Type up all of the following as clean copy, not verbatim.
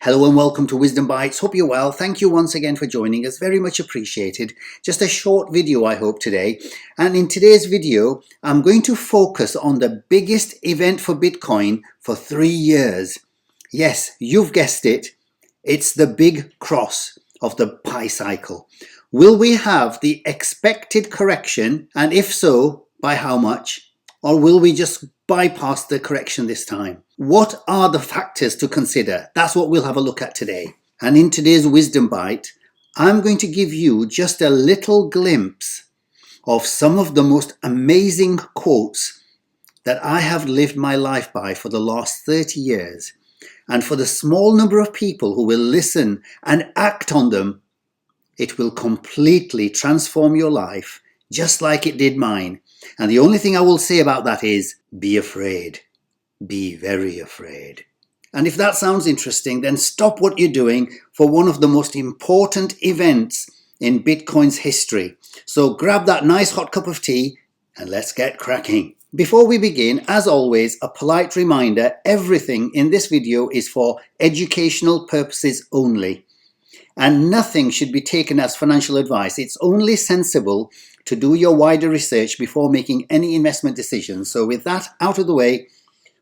Hello and welcome to Wisdom Bites. Hope you're well. Thank you once again for joining us. Very much appreciated. Just a short video, I hope, today. And in today's video, I'm going to focus on the biggest event for Bitcoin for 3 years. Yes, you've guessed it. It's the big cross of the pi cycle. Will we have the expected correction? And if so, by how much? Or will we just bypass the correction this time? What are the factors to consider? That's what we'll have a look at today. And in today's Wisdom Bite, I'm going to give you just a little glimpse of some of the most amazing quotes that I have lived my life by for the last 30 years. And for the small number of people who will listen and act on them, it will completely transform your life, just like it did mine. And the only thing I will say about that is, be afraid. Be very afraid. And if that sounds interesting, then stop what you're doing for one of the most important events in Bitcoin's history. So grab that nice hot cup of tea and let's get cracking. Before we begin, as always, a polite reminder, everything in this video is for educational purposes only. And nothing should be taken as financial advice. It's only sensible to do your wider research before making any investment decisions. So with that out of the way,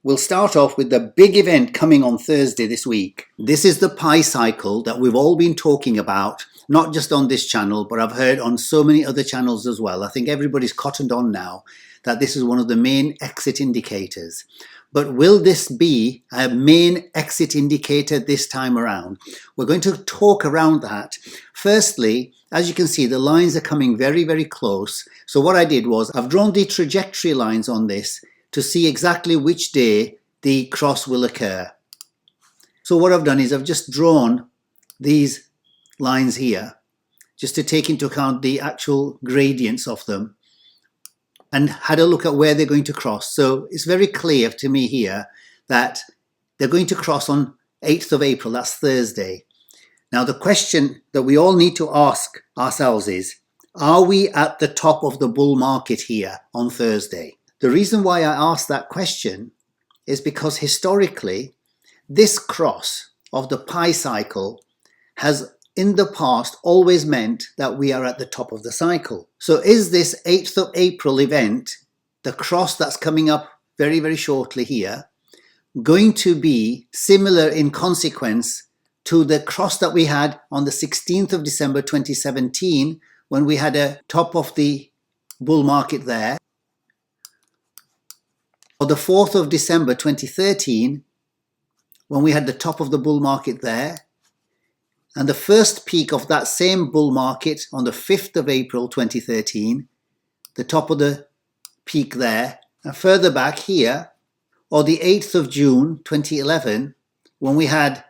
we'll start off with the big event coming on Thursday this week. This is the pi cycle that we've all been talking about, not just on this channel, but I've heard on so many other channels as well. I think everybody's cottoned on now that this is one of the main exit indicators. But will this be a main exit indicator this time around? We're going to talk around that. Firstly, as you can see, the lines are coming very, very close. So what I did was I've drawn the trajectory lines on this to see exactly which day the cross will occur. So what I've done is I've just drawn these lines here just to take into account the actual gradients of them and had a look at where they're going to cross. So it's very clear to me here that they're going to cross on 8th of April, that's Thursday. Now the question that we all need to ask ourselves is, are we at the top of the bull market here on Thursday? The reason why I asked that question is because historically, this cross of the pi cycle has in the past always meant that we are at the top of the cycle. So is this 8th of April event, the cross that's coming up very, very shortly here, going to be similar in consequence to the cross that we had on the 16th of December 2017 when we had a top of the bull market there? Or the 4th of December 2013, when we had the top of the bull market there, and the first peak of that same bull market on the 5th of April 2013, the top of the peak there, and further back here, or the 8th of June 2011, when we had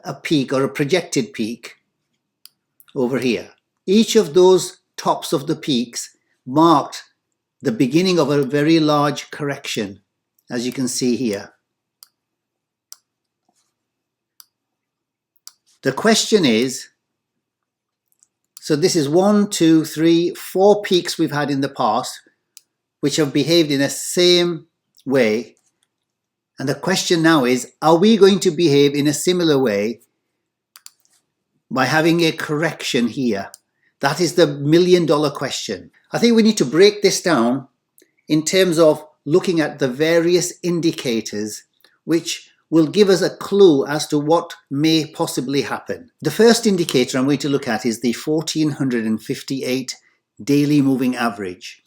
a peak or a projected peak over here. Each of those tops of the peaks marked the beginning of a very large correction, as you can see here. The question is, so this is 1, 2, 3, 4 peaks we've had in the past, which have behaved in the same way. And the question now is, are we going to behave in a similar way by having a correction here? That is the million-dollar question. I think we need to break this down in terms of looking at the various indicators which will give us a clue as to what may possibly happen. The first indicator I'm going to look at is the 1458 daily moving average.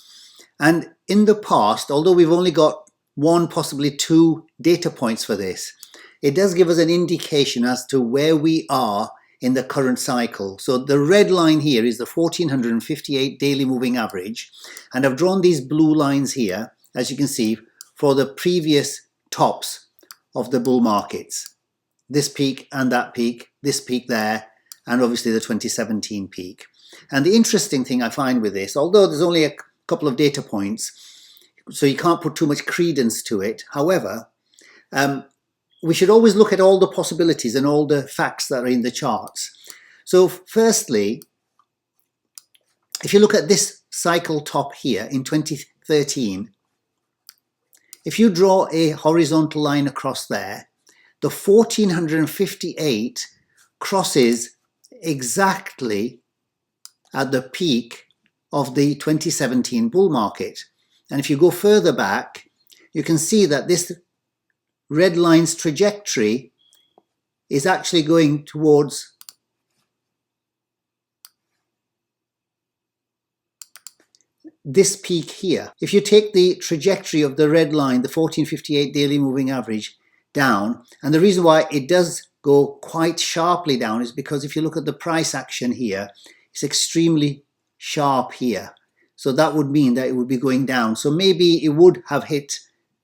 And in the past, although we've only got 1, possibly 2 data points for this, it does give us an indication as to where we are in the current cycle. So the red line here is the 1458 daily moving average. And I've drawn these blue lines here, as you can see, for the previous tops of the bull markets. This peak and that peak, this peak there, and obviously the 2017 peak. And the interesting thing I find with this, although there's only a couple of data points, so you can't put too much credence to it. However, we should always look at all the possibilities and all the facts that are in the charts. So firstly, if you look at this cycle top here in 2013, if you draw a horizontal line across there, the 1458 crosses exactly at the peak of the 2017 bull market. And if you go further back, you can see that this red line's trajectory is actually going towards this peak here. If you take the trajectory of the red line, the 1458 daily moving average, down, and the reason why it does go quite sharply down is because if you look at the price action here, it's extremely sharp here. So that would mean that it would be going down. So maybe it would have hit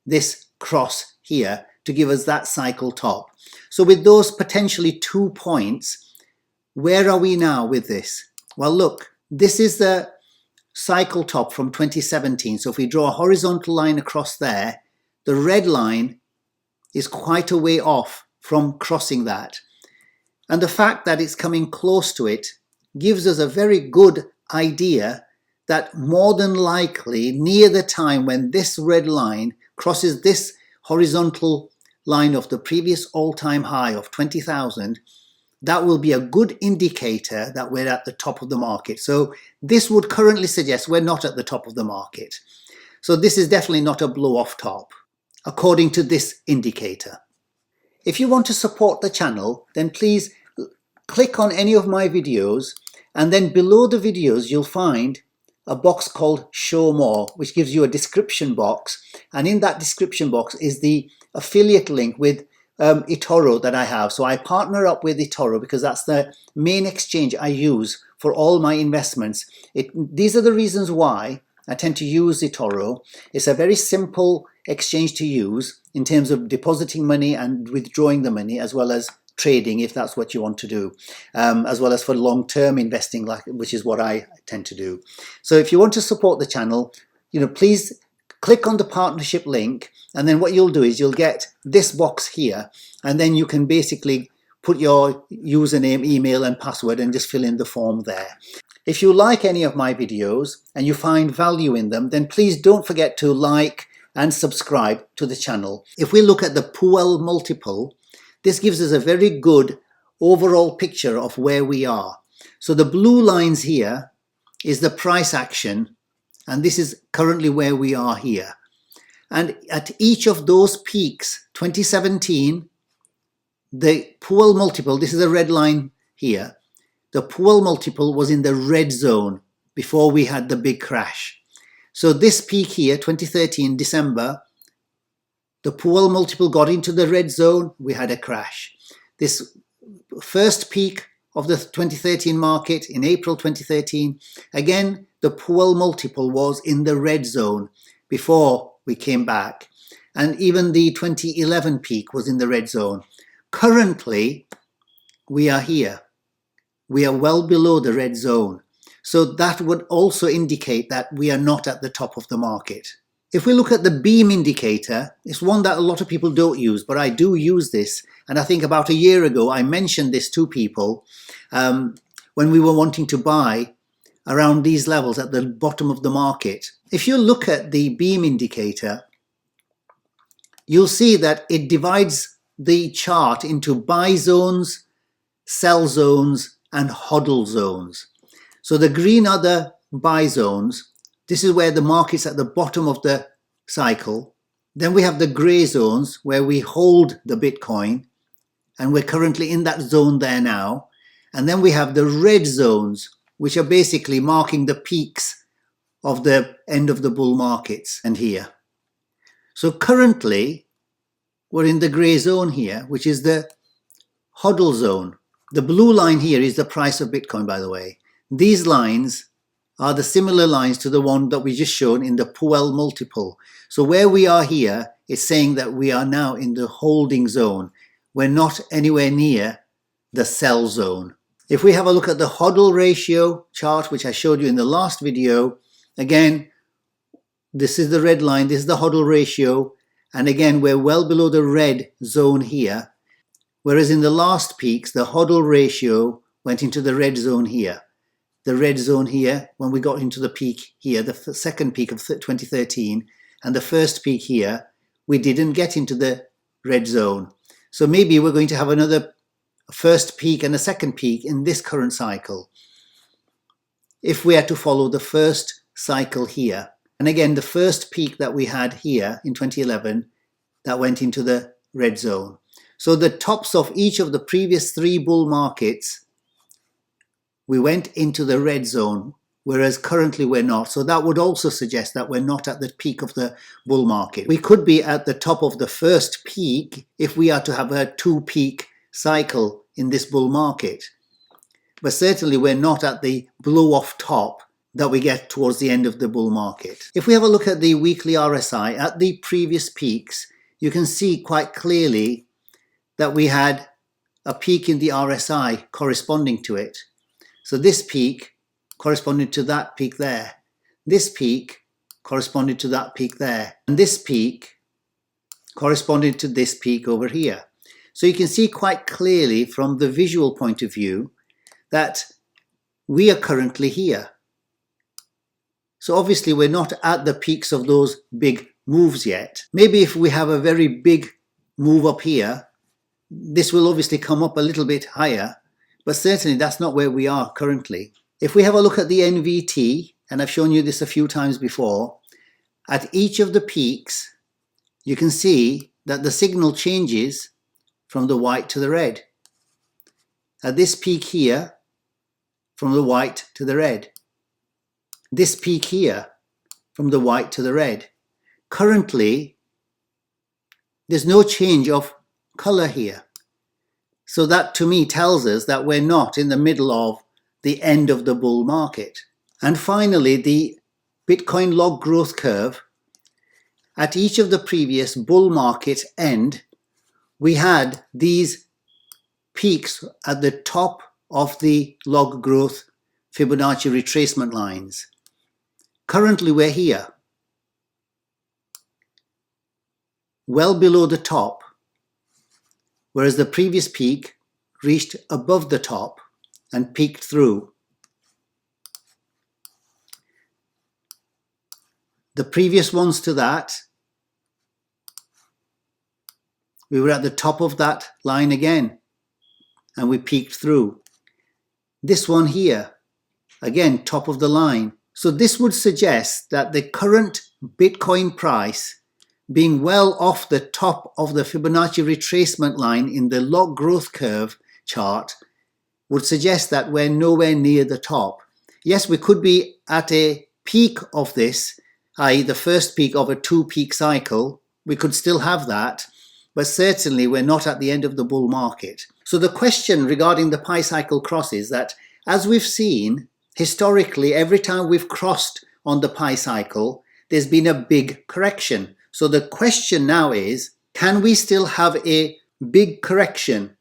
this cross here to give us that cycle top. So with those potentially 2 points, where are we now with this? Well, look, this is the cycle top from 2017. So if we draw a horizontal line across there, the red line is quite a way off from crossing that. And the fact that it's coming close to it gives us a very good idea that more than likely near the time when this red line crosses this horizontal line of the previous all-time high of 20,000, that will be a good indicator that we're at the top of the market. So this would currently suggest we're not at the top of the market. So this is definitely not a blow-off top, according to this indicator. If you want to support the channel, then please click on any of my videos, and then below the videos you'll find a box called Show More, which gives you a description box, and in that description box is the affiliate link with Etoro that I have. So I partner up with Etoro because that's the main exchange I use for all my investments. These are the reasons why I tend to use Etoro. It's a very simple exchange to use in terms of depositing money and withdrawing the money, as well as trading if that's what you want to do, as well as for long-term investing, which is what I tend to do. So if you want to support the channel, please click on the partnership link, and then what you'll do is you'll get this box here, and then you can basically put your username, email and password and just fill in the form there. If you like any of my videos and you find value in them, then please don't forget to like and subscribe to the channel. If we look at the Puel multiple, this gives us a very good overall picture of where we are. So the blue lines here is the price action, and this is currently where we are here. And at each of those peaks, 2017, the Puel multiple, this is a red line here, the Puel multiple was in the red zone before we had the big crash. So this peak here, 2013, December, the Puel multiple got into the red zone, we had a crash. This first peak of the 2013 market in April 2013, again, the Puel multiple was in the red zone before we came back. And even the 2011 peak was in the red zone. Currently, we are here. We are well below the red zone. So that would also indicate that we are not at the top of the market. If we look at the beam indicator, it's one that a lot of people don't use, but I do use this. And I think about a year ago, I mentioned this to people when we were wanting to buy around these levels at the bottom of the market. If you look at the beam indicator, you'll see that it divides the chart into buy zones, sell zones, and hodl zones. So the green are the buy zones. This is where the market's at the bottom of the cycle. Then we have the gray zones where we hold the Bitcoin, and we're currently in that zone there now. And then we have the red zones, which are basically marking the peaks of the end of the bull markets and here. So currently we're in the gray zone here, which is the hodl zone. The blue line here is the price of Bitcoin, by the way. These lines are the similar lines to the one that we just shown in the Puel multiple. So where we are here is saying that we are now in the holding zone. We're not anywhere near the sell zone. If we have a look at the hodl ratio chart, which I showed you in the last video, again, this is the red line, this is the hodl ratio, and again, we're well below the red zone here. Whereas in the last peaks, the hodl ratio went into the red zone here. The red zone here, when we got into the peak here, the second peak of 2013, and the first peak here, we didn't get into the red zone. So maybe we're going to have another first peak and a second peak in this current cycle, if we are to follow the first cycle here. And again, the first peak that we had here in 2011, that went into the red zone. So the tops of each of the previous 3 bull markets, we went into the red zone, whereas currently we're not. So that would also suggest that we're not at the peak of the bull market. We could be at the top of the first peak if we are to have a 2-peak cycle in this bull market. But certainly we're not at the blow-off top that we get towards the end of the bull market. If we have a look at the weekly RSI at the previous peaks, you can see quite clearly that we had a peak in the RSI corresponding to it. So this peak corresponded to that peak there. This peak corresponded to that peak there. And this peak corresponded to this peak over here. So you can see quite clearly from the visual point of view that we are currently here. So obviously we're not at the peaks of those big moves yet. Maybe if we have a very big move up here, this will obviously come up a little bit higher, but certainly that's not where we are currently. If we have a look at the NVT, and I've shown you this a few times before, at each of the peaks, you can see that the signal changes from the white to the red. At this peak here, from the white to the red. This peak here, from the white to the red. Currently, there's no change of color here. So that to me tells us that we're not in the middle of the end of the bull market. And finally, the Bitcoin log growth curve. At each of the previous bull market end, we had these peaks at the top of the log growth Fibonacci retracement lines. Currently we're here, well below the top, whereas the previous peak reached above the top and peaked through. The previous ones to that, we were at the top of that line again and we peaked through. This one here, again, top of the line. So this would suggest that the current Bitcoin price being well off the top of the Fibonacci retracement line in the log growth curve chart would suggest that we're nowhere near the top. Yes, we could be at a peak of this, i.e. the first peak of a 2-peak cycle. We could still have that, but certainly we're not at the end of the bull market. So the question regarding the pi cycle cross is that, as we've seen, historically, every time we've crossed on the pi cycle, there's been a big correction. So the question now is, can we still have a big correction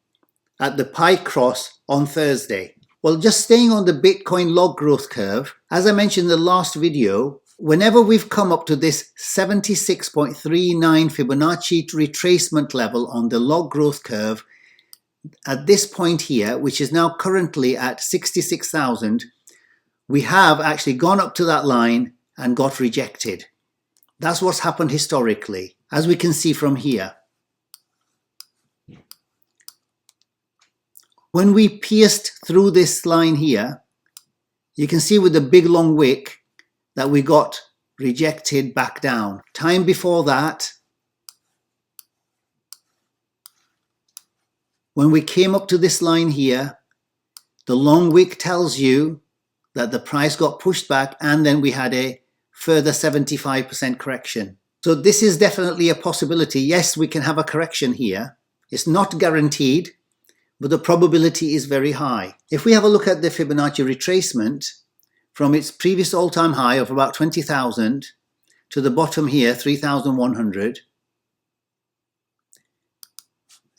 at the pi cross on Thursday? Well, just staying on the Bitcoin log growth curve, as I mentioned in the last video, whenever we've come up to this 76.39 Fibonacci retracement level on the log growth curve, at this point here, which is now currently at 66,000, we have actually gone up to that line and got rejected. That's what's happened historically, as we can see from here. When we pierced through this line here, you can see with the big long wick that we got rejected back down. Time before that, when we came up to this line here, the long wick tells you that the price got pushed back and then we had a further 75% correction. So this is definitely a possibility. Yes, we can have a correction here. It's not guaranteed, but the probability is very high. If we have a look at the Fibonacci retracement from its previous all-time high of about 20,000 to the bottom here, 3,100,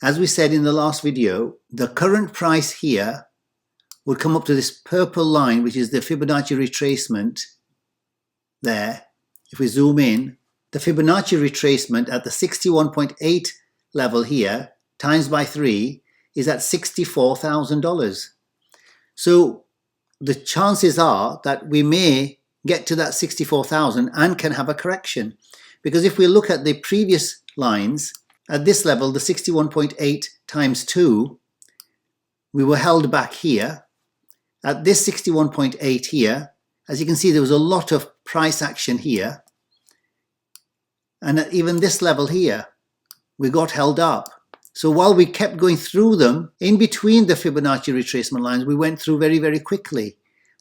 as we said in the last video, the current price here would come up to this purple line, which is the Fibonacci retracement there. If we zoom in, the Fibonacci retracement at the 61.8 level here, times by 3, is at $64,000. So the chances are that we may get to that 64,000 and can have a correction. Because if we look at the previous lines, at this level, the 61.8 times 2, we were held back here. At this 61.8 here, as you can see, there was a lot of price action here. And at even this level here, we got held up. So while we kept going through them, in between the Fibonacci retracement lines, we went through very, very quickly.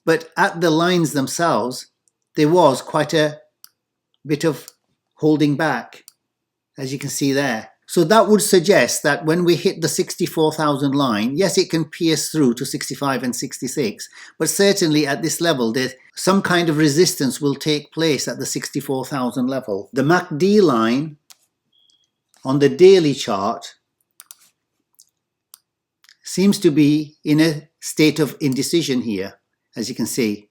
But at the lines themselves, there was quite a bit of holding back, as you can see there. So that would suggest that when we hit the 64,000 line, yes, it can pierce through to 65 and 66, but certainly at this level, some kind of resistance will take place at the 64,000 level. The MACD line on the daily chart seems to be in a state of indecision here, as you can see.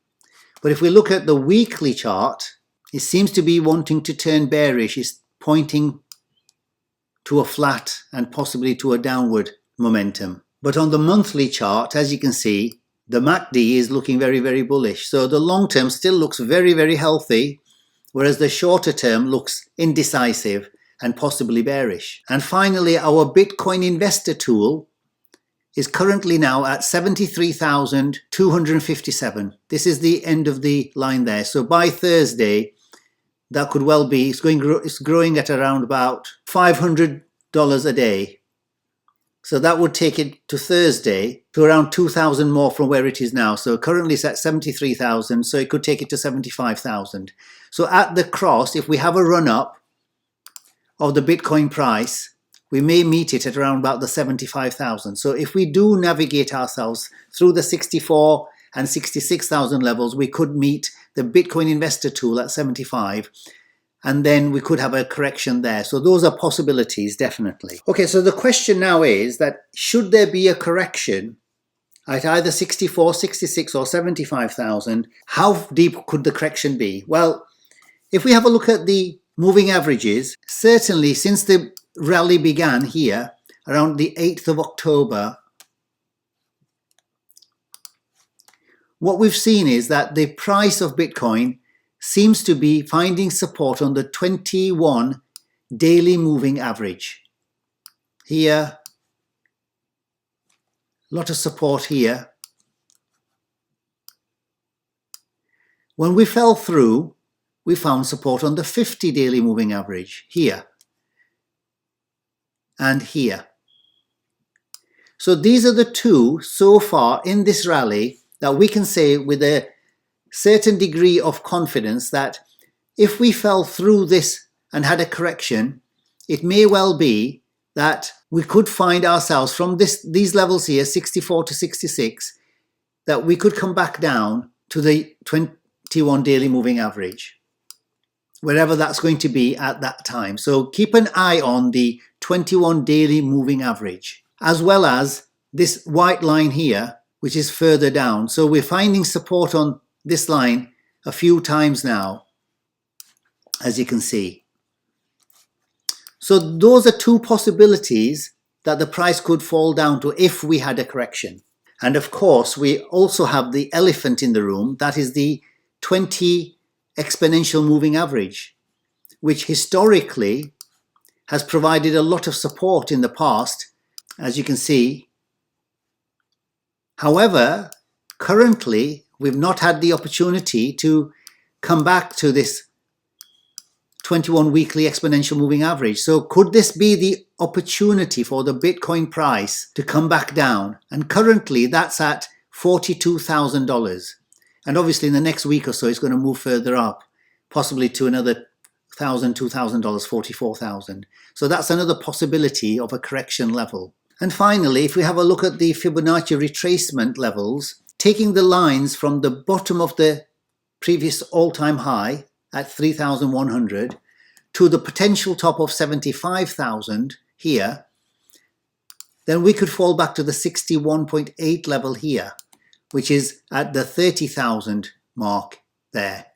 But if we look at the weekly chart, it seems to be wanting to turn bearish. It's pointing to a flat and possibly to a downward momentum. But on the monthly chart, as you can see, the MACD is looking very, very bullish. So the long term still looks very, very healthy, whereas the shorter term looks indecisive and possibly bearish. And finally, our Bitcoin investor tool is currently now at 73,257. This is the end of the line there. So by Thursday, that could well be, it's growing at around about $500 a day. So that would take it to Thursday to around 2,000 more from where it is now. So currently it's at 73,000, so it could take it to 75,000. So at the cross, if we have a run up of the Bitcoin price, we may meet it at around about the 75,000. So if we do navigate ourselves through the 64 and 66,000 levels, we could meet the Bitcoin investor tool at 75, and then we could have a correction there. So those are possibilities, definitely. Okay, so the question now is that should there be a correction at either 64, 66 or 75,000, how deep could the correction be? Well, if we have a look at the moving averages, certainly since the rally began here around the 8th of October, what we've seen is that the price of Bitcoin seems to be finding support on the 21 daily moving average. Here, a lot of support here. When we fell through, we found support on the 50 daily moving average here and here. So these are the two so far in this rally that we can say with a certain degree of confidence that if we fell through this and had a correction, it may well be that we could find ourselves from these levels here, 64 to 66, that we could come back down to the 21 daily moving average, wherever that's going to be at that time. So keep an eye on the 21 daily moving average, as well as this white line here, which is further down. So we're finding support on this line a few times now, as you can see. So those are two possibilities that the price could fall down to if we had a correction. And of course, we also have the elephant in the room, that is the 20 exponential moving average, which historically has provided a lot of support in the past, as you can see. However, currently, we've not had the opportunity to come back to this 21 weekly exponential moving average. So could this be the opportunity for the Bitcoin price to come back down? And currently that's at $42,000. And obviously in the next week or so, it's going to move further up, possibly to another $1,000, $2,000, $44,000. So that's another possibility of a correction level. And finally, if we have a look at the Fibonacci retracement levels, taking the lines from the bottom of the previous all-time high at 3,100 to the potential top of 75,000 here, then we could fall back to the 61.8 level here, which is at the 30,000 mark there.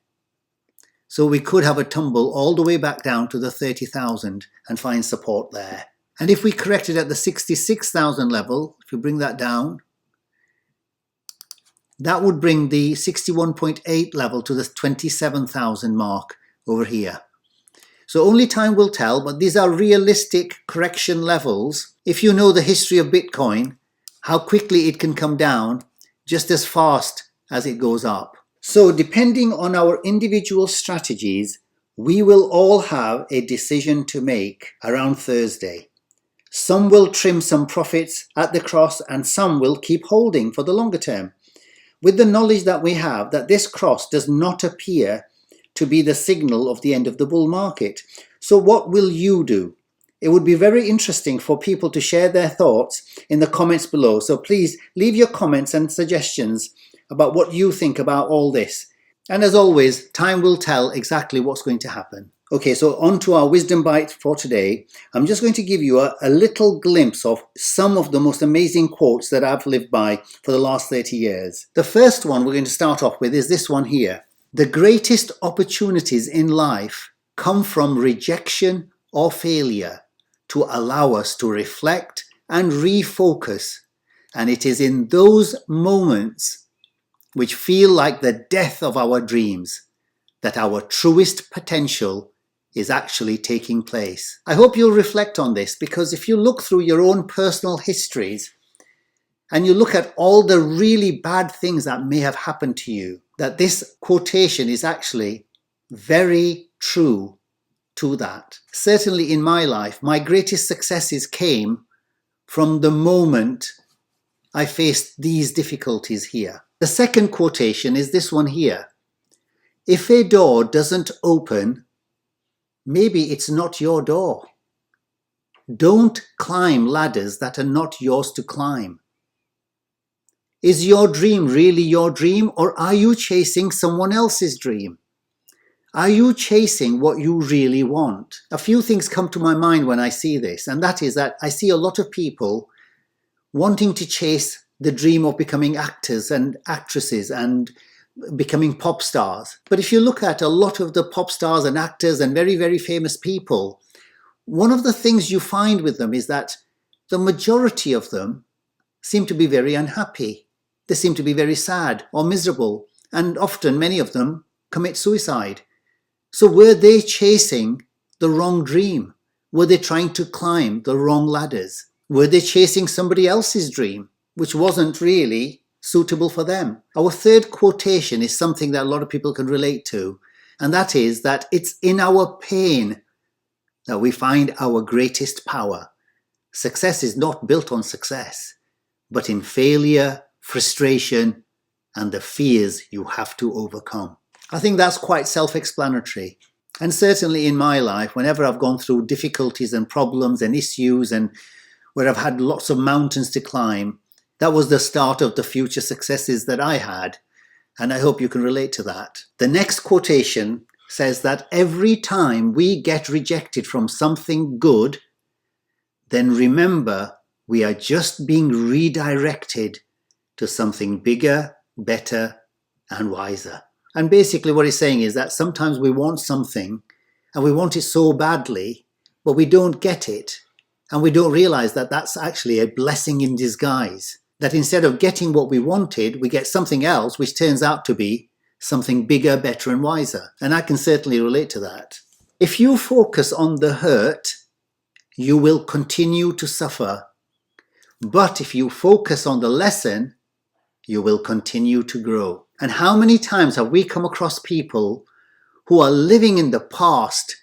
So we could have a tumble all the way back down to the 30,000 and find support there. And if we corrected at the 66,000 level, if we bring that down, that would bring the 61.8 level to the 27,000 mark over here. So only time will tell, but these are realistic correction levels. If you know the history of Bitcoin, how quickly it can come down just as fast as it goes up. So depending on our individual strategies, we will all have a decision to make around Thursday. Some will trim some profits at the cross and some will keep holding for the longer term, with the knowledge that we have that this cross does not appear to be the signal of the end of the bull market. So what will you do? It would be very interesting for people to share their thoughts in the comments below. So please leave your comments and suggestions about what you think about all this. And as always, time will tell exactly what's going to happen. Okay, so on to our wisdom bite for today. I'm just going to give you a little glimpse of some of the most amazing quotes that I've lived by for the last 30 years. The first one we're going to start off with is this one here. The greatest opportunities in life come from rejection or failure to allow us to reflect and refocus. And it is in those moments which feel like the death of our dreams that our truest potential is actually taking place. I hope you'll reflect on this, because if you look through your own personal histories and you look at all the really bad things that may have happened to you, that this quotation is actually very true to that. Certainly in my life, my greatest successes came from the moment I faced these difficulties here. The second quotation is this one here. If a door doesn't open, maybe it's not your door. Don't climb ladders that are not yours to climb. Is your dream really your dream, or are you chasing someone else's dream? Are you chasing what you really want? A few things come to my mind when I see this, and that is that I see a lot of people wanting to chase the dream of becoming actors and actresses and becoming pop stars. But if you look at a lot of the pop stars and actors and very, very famous people, one of the things you find with them is that the majority of them seem to be very unhappy. They seem to be very sad or miserable, and often many of them commit suicide. So were they chasing the wrong dream? Were they trying to climb the wrong ladders? Were they chasing somebody else's dream, which wasn't really suitable for them? Our third quotation is something that a lot of people can relate to, and that is that it's in our pain that we find our greatest power. Success is not built on success, but in failure, frustration, and the fears you have to overcome. I think that's quite self-explanatory. And certainly in my life, whenever I've gone through difficulties and problems and issues and where I've had lots of mountains to climb, that was the start of the future successes that I had. And I hope you can relate to that. The next quotation says that every time we get rejected from something good, then remember we are just being redirected to something bigger, better, and wiser. And basically what he's saying is that sometimes we want something and we want it so badly, but we don't get it. And we don't realize that that's actually a blessing in disguise. That instead of getting what we wanted, we get something else which turns out to be something bigger, better, and wiser. And I can certainly relate to that. If you focus on the hurt, you will continue to suffer. But if you focus on the lesson, you will continue to grow. And how many times have we come across people who are living in the past,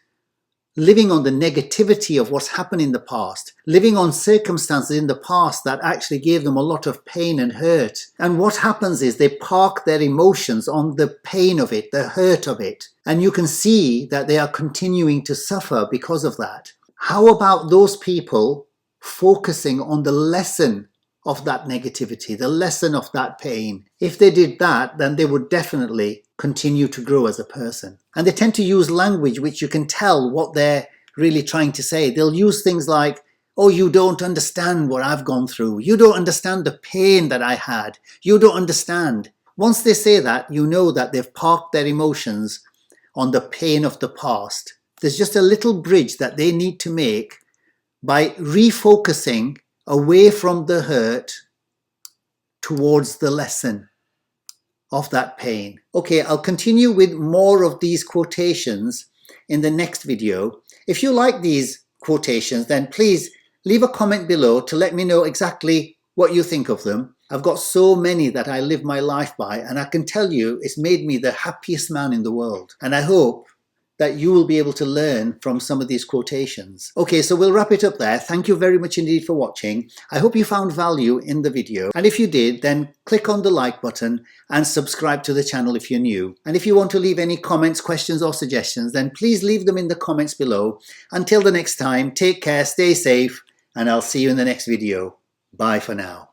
living on the negativity of what's happened in the past, living on circumstances in the past that actually gave them a lot of pain and hurt. And what happens is they park their emotions on the pain of it, the hurt of it. And you can see that they are continuing to suffer because of that. How about those people focusing on the lesson of that negativity, the lesson of that pain? If they did that, then they would definitely continue to grow as a person. And they tend to use language which you can tell what they're really trying to say. They'll use things like, oh, you don't understand what I've gone through. You don't understand the pain that I had. You don't understand. Once they say that, you know that they've parked their emotions on the pain of the past. There's just a little bridge that they need to make by refocusing away from the hurt towards the lesson of that pain. Okay, I'll continue with more of these quotations in the next video. If you like these quotations, then please leave a comment below to let me know exactly what you think of them. I've got so many that I live my life by, and I can tell you it's made me the happiest man in the world. And I hope that you will be able to learn from some of these quotations. Okay, so we'll wrap it up there. Thank you very much indeed for watching. I hope you found value in the video. And if you did, then click on the like button and subscribe to the channel if you're new. And if you want to leave any comments, questions or suggestions, then please leave them in the comments below. Until the next time, take care, stay safe, and I'll see you in the next video. Bye for now.